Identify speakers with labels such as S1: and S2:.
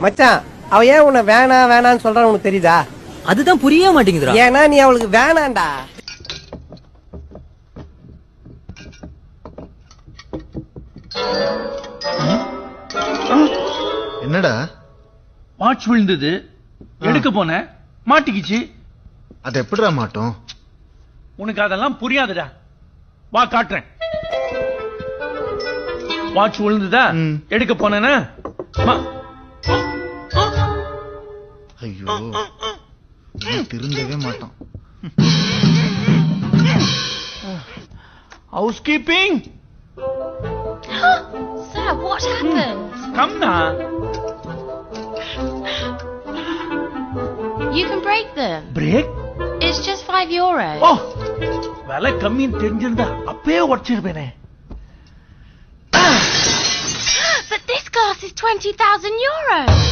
S1: மச்சான் அவ ஏன் உன்னை வேணான்னு சொல்றான்னு உனக்கு தெரியுதா?
S2: அதுதான் புரிய மாட்டேங்குதுடா.
S1: ஏன்னா நீ அவளுக்கு வேணாண்டா.
S3: என்னடா?
S4: வாட்ச் விழுந்தது, எடுக்க போன மாட்டிக்கிச்சு.
S3: அது எப்படிடா மாட்டோம்?
S4: உனக்கு அதெல்லாம் புரியாதுடா, வா காட்டுறேன். வாட்ச் விழுந்ததா, எடுக்க போனேன்னா
S3: ஐயோ திருந்தவே மாட்டான்.
S4: House keeping.
S5: Sir, what happened?
S4: Come now.
S5: You can break them.
S4: Break?
S5: It's just €5.
S4: Oh, விலை கம்மின்னு தெரிஞ்சிருந்தா அப்பவே உடைச்சிருப்பேனே.
S5: But this glass is €20,000.